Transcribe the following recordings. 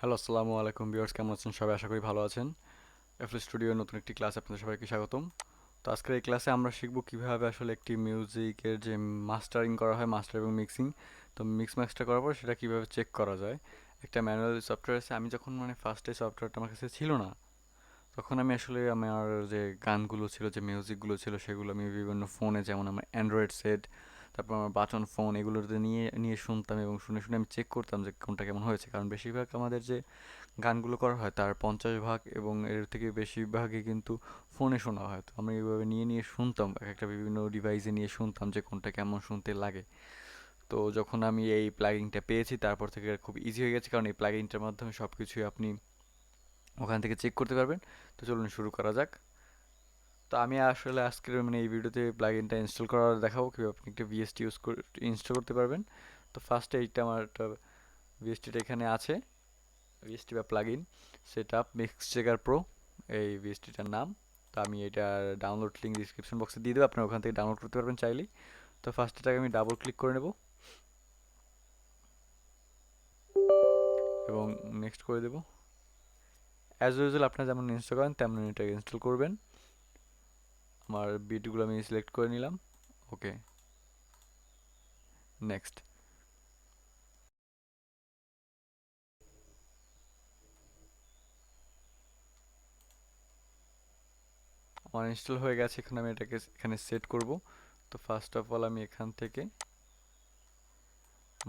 Hello, আসসালামু আলাইকুম viewers, কেমন আছেন সবাই? আশা করি ভালো আছেন। এফএল স্টুডিওর নতুন একটি ক্লাসে আপনাদের সবাইকে স্বাগতম। তো আজকের এই ক্লাসে আমরা শিখব কিভাবে আসলে একটি মিউজিকের যে মাস্টারিং করা হয়, মাস্টার এবং মিক্সিং। তো মিক্স মাস্টার করার পর সেটা কিভাবে চেক করা যায়। একটা ম্যানুয়াল সফটওয়্যার আছে। আমি যখন ফার্স্টে সফটওয়্যারটা আমার কাছে ছিল না, তখন আমি আসলে আমার যে গানগুলো ছিল, যে মিউজিকগুলো ছিল, সেগুলো আমি বিভিন্ন ফোনে, যেমন আমার অ্যান্ড্রয়েড সেট, তারপর আমার বাটন ফোন, এগুলোতে নিয়ে নিয়ে শুনতাম এবং শুনে শুনে আমি চেক করতাম যে কোনটা কেমন হয়েছে। কারণ বেশিরভাগ আমাদের যে গানগুলো করা হয় তার 50 ভাগ এবং এর থেকে বেশিরভাগই কিন্তু ফোনে শোনা হয়। তো আমি এইভাবে নিয়ে নিয়ে শুনতাম, এক একটা বিভিন্ন ডিভাইসে নিয়ে শুনতাম যে কোনটা কেমন শুনতে লাগে। তো যখন আমি এই প্লাগিংটা পেয়েছি, তারপর থেকে খুব ইজি হয়ে গেছে, কারণ এই প্লাগিংটার মাধ্যমে সব কিছুই আপনি ওখান থেকে চেক করতে পারবেন। তো চলুন শুরু করা যাক। তো আমি আসলে আজকের এই ভিডিওতে প্লাগইনটা ইনস্টল করা দেখাবো, কীভাবে আপনি একটা ভিএসটি ইউজ করে ইনস্টল করতে পারবেন। তো ফার্স্টে এইটা আমার একটা ভিএসটিটা এখানে আছে, ভিএসটি বা plugin setup mix checker pro, এই ভিএসটিটার নাম। তো আমি এটার ডাউনলোড লিঙ্ক ডিসক্রিপশন বক্সে দিয়ে দেবো, আপনারা ওখান থেকে ডাউনলোড করতে পারবেন চাইলেই। তো ফার্স্ট এটাকে আমি ডাবল ক্লিক করে নেব এবং নেক্সট করে দেবো। অ্যাজ ইউজুয়াল আপনারা যেমন ইনস্টল করেন তেমন এটাকে ইনস্টল করবেন। আমার বিটগুলো আমি সিলেক্ট করে নিলাম। ওকে, নেক্সট। আমার ইনস্টল হয়ে গেছে, এখন আমি এটাকে এখানে সেট করব। তো ফার্স্ট অফ অল আমি এখান থেকে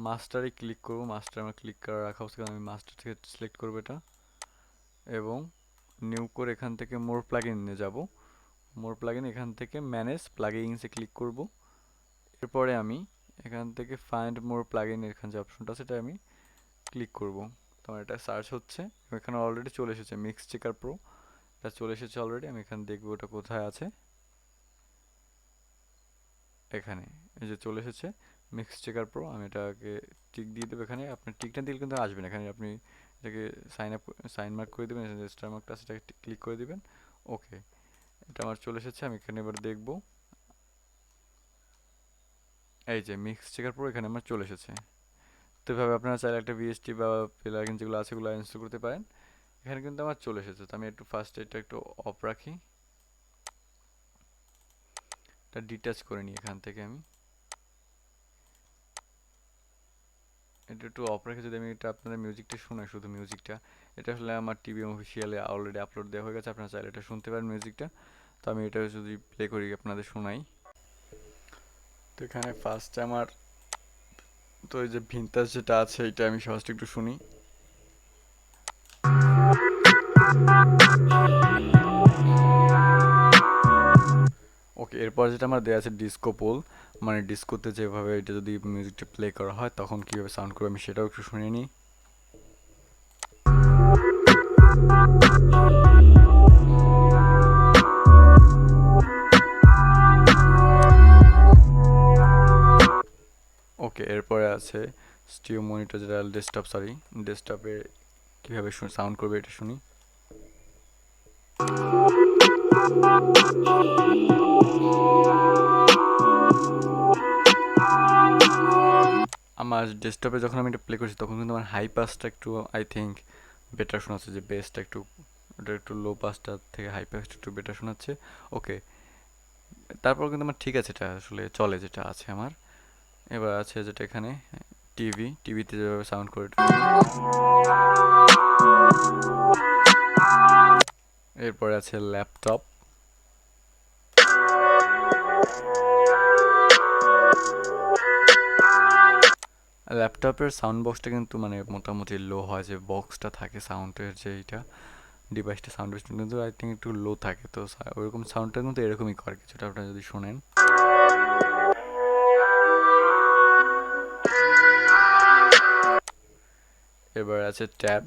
মাস্টারে ক্লিক করব। মাস্টার আমার ক্লিক করা রাখা উচিত, আমি মাস্টার থেকে সিলেক্ট করব এটা এবং নিউ করে এখান থেকে মোর প্লাগইনে যাব। মোর প্লাগইন, এখান থেকে ম্যানেজ প্লাগইনসে ক্লিক করব। এরপরে আমি এখান থেকে ফাইন্ড মোর প্লাগইন, এখানে যে অপশনটা আছে এটা আমি ক্লিক করব। তো আমার এটা সার্চ হচ্ছে, এখানে অলরেডি চলে এসেছে মিক্স চেকার প্রো, এটা চলে এসেছে অলরেডি। আমি এখানে দেখব ওটা কোথায় আছে। এখানে এই যে চলে এসেছে মিক্স চেকার প্রো, আমি এটাকে টিক দিয়ে দেবো। এখানে আপনার টিকটা দিলে কিন্তু আসবে না, এখানে আপনি এটাকে সাইন মার্ক করে দেবেন, স্টার মার্কটা আছে এটাকে ক্লিক করে দিবেন। ওকে, এটা আমার চলে এসেছে। আমি এখানে এবার দেখব, এই যে মিক্স চেকার প্রো এখানে আমার চলে এসেছে। তো এভাবে আপনারা চাইলে একটা ভিএসটি বা প্লাগইন যেগুলো আছে সেগুলো ইনস্টল করতে পারেন। এখানে কিন্তু আমার চলে এসেছে। তো আমি একটু ফার্স্ট এটা একটু অফ রাখি, এটা ডিটাচ করে নিই এখান থেকে। আমি এটা একটু অফ রেখে যদি আমি এটা আপনাদের মিউজিকটা শোনাই, শুধু মিউজিকটা, এটা আসলে আমার টিভি অফিসিয়ালে অলরেডি আপলোড দেওয়া হয়ে গেছে, আপনারা চাইলে এটা শুনতে পারেন মিউজিকটা। তো আমি এটা যদি প্লে করি আপনাদের শোনাই। তো এখানে ফার্স্ট আমার, তো এই যে ভিনতাস যেটা আছে এটা আমি ফার্স্ট একটু শুনি। ওকে, এরপর যেটা আমার দেওয়া আছে ডিস্কো পোল, মানে ডিস্কোতে যেভাবে এটা যদি মিউজিকটা প্লে করা হয় তখন কীভাবে সাউন্ড করবে, আমি সেটাও একটু শুনে নিই। ওকে, এরপরে আছে স্টিও মনিটর, যেটা ডেস্কটপ, সরি ডেস্কটপে কীভাবে সাউন্ড করবে এটা শুনি। আমার ডেস্কটপে যখন আমি এটা প্লে করছি তখন কিন্তু আমার হাই পাসটা একটু, আই থিঙ্ক, বেটার শোনাচ্ছে, যে বেসটা একটু, ওটা একটু লো পাসটা থেকে হাই পাসটা একটু বেটার শোনাচ্ছে। ওকে, তারপর কিন্তু আমার ঠিক আছে, এটা আসলে চলে যেটা আছে আমার। এবার আছে যেটা এখানে টিভিতে যেভাবে সাউন্ড করে এটা শুনি। এরপরে আছে ল্যাপটপ। ল্যাপটপের সাউন্ড বক্সটা কিন্তু মানে মোটামুটি লো হয়, যে বক্সটা থাকে সাউন্ডের, যে এইটা ডিভাইসটা সাউন্ড বেসটা কিন্তু আই থিঙ্ক একটু লো থাকে। তো ওইরকম সাউন্ডটা কিন্তু এরকমই করে কিছুটা, আপনারা যদি শোনেন। এবার আছে ট্যাব।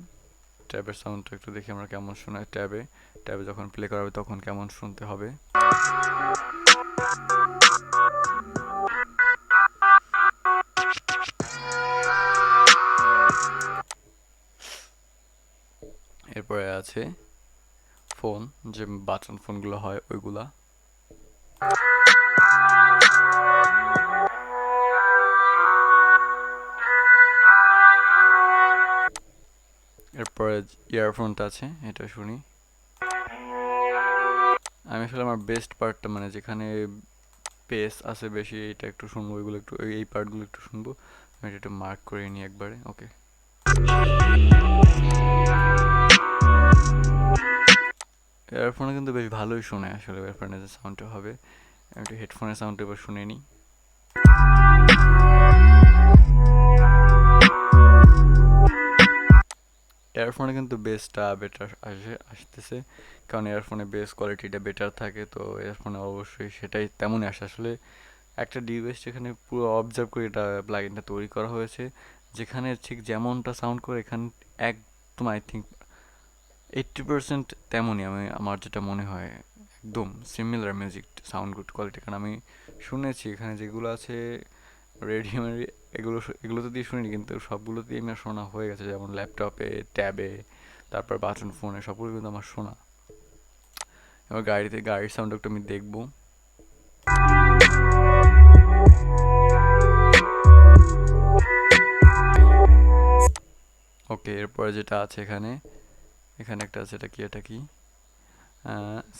ট্যাবের সাউন্ডটা একটু দেখি আমরা কেমন শোনায়। ট্যাবে ট্যাবে যখন প্লে করা হবে তখন কেমন শুনতে হবে। এরপরে আছে ফোন, যে বাটন ফোনগুলো হয় ওইগুলা। এরপরে ইয়ারফোনটা আছে, এটা শুনি। আমি আসলে আমার বেস্ট পার্টটা মানে যেখানে পেস আছে বেশি এটা একটু শুনবো, ওইগুলো একটু এই পার্টগুলো একটু শুনবো। আমি এটা একটু মার্ক করে নিই একবারে। ওকে, ইয়ারফোনে কিন্তু বেশ ভালোই শোনে আসলে, ইয়ারফোনের যে সাউন্ডটা হবে। আমি একটু হেডফোনের সাউন্ডটা এবার শুনে নিই। ইয়ারফোনে কিন্তু বেসটা বেটার আসতেছে, কারণ ইয়ারফোনে বেস কোয়ালিটিটা বেটার থাকে, তো ইয়ারফোনে অবশ্যই সেটাই তেমনই আসে আসলে। একটা ডিভাইস যেখানে পুরো অবজার্ভ করে এটা প্লাগইনটা তৈরি করা হয়েছে, যেখানে ঠিক যেমনটা সাউন্ড করে এখানে একদম আই থিঙ্ক 80% তেমনই, আমার যেটা মনে হয় একদম similar music sound good quality. কারণ আমি শুনেছি এখানে যেগুলো আছে রেডিও, এগুলোতে দিয়ে শুনিনি, কিন্তু সবগুলোতেই আমার শোনা হয়ে গেছে, যেমন ল্যাপটপে, ট্যাবে, তারপর বাটন ফোনে, সবগুলো কিন্তু আমার শোনা। এবার গাড়ির সাউন্ড একটু আমি দেখবো। ওকে, এরপরে যেটা আছে এখানে, এখানে একটা আছে, এটা কি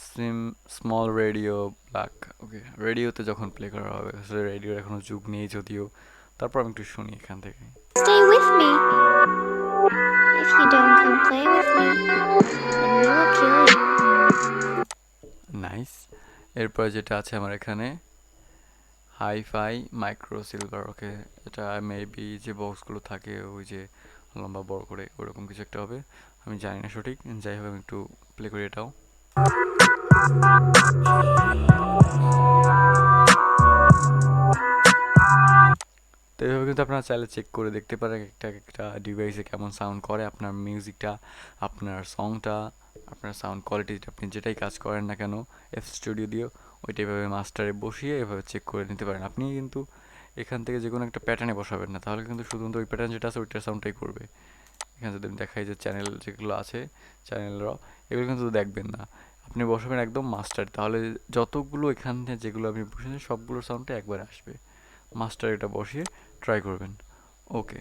সিম স্মল রেডিও ব্ল্যাক। ওকে, রেডিওতে যখন প্লে করা হবে, আসলে রেডিওর এখনো যুগ নেই যদিও, তারপর আমি একটু শুনি এখান থেকে। Stay with me. If you don't come play with me, then we will kill you. Nice. এরপর যেটা আছে আমার এখানে হাইফাই মাইক্রো সিলভার। ওকে, এটা মেবি যে বক্সগুলো থাকে ওই যে লম্বা বড় করে ওরকম কিছু একটা হবে, আমি জানি না সঠিক, যাই হোক আমি একটু প্লে করি এটাও। তো এইভাবে কিন্তু আপনারা চাইলে চেক করে দেখতে পারেন একটা একটা ডিভাইসে কেমন সাউন্ড করে আপনার মিউজিকটা, আপনার সংটা, আপনার সাউন্ড কোয়ালিটিটা, আপনি যেটাই কাজ করেন না কেন এফ স্টুডিও দিয়ে ওইটা এভাবে মাস্টারে বসিয়ে এভাবে চেক করে নিতে পারেন। আপনি কিন্তু এখান থেকে যে কোনো একটা প্যাটার্নে বসাবেন না, তাহলে কিন্তু শুধুমাত্র ওই প্যাটার্ন যেটা আছে ওইটার সাউন্ডটাই করবে। এখানে যদি আমি দেখাই যে চ্যানেল যেগুলো আছে, চ্যানেল র, এগুলো কিন্তু দেখবেন না, আপনি বসাবেন একদম মাস্টার, তাহলে যতগুলো এখানে যেগুলো আপনি বসেছেন সবগুলোর সাউন্ডটা একবার আসবে। মাস্টার এটা বসিয়ে ট্রাই করবেন। ওকে,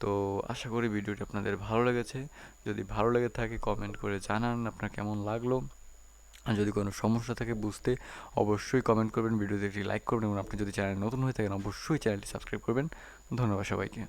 তো আশা করি ভিডিওটি আপনাদের ভালো লেগেছে। যদি ভালো লেগে থাকে কমেন্ট করে জানান আপনার কেমন লাগলো। আর যদি কোনো সমস্যা থাকে বুঝতে, অবশ্যই কমেন্ট করবেন, ভিডিওতে একটি লাইক করবেন, এবং আপনি যদি চ্যানেল নতুন হয়ে থাকেন অবশ্যই চ্যানেলটি সাবস্ক্রাইব করবেন। ধন্যবাদ সবাইকে।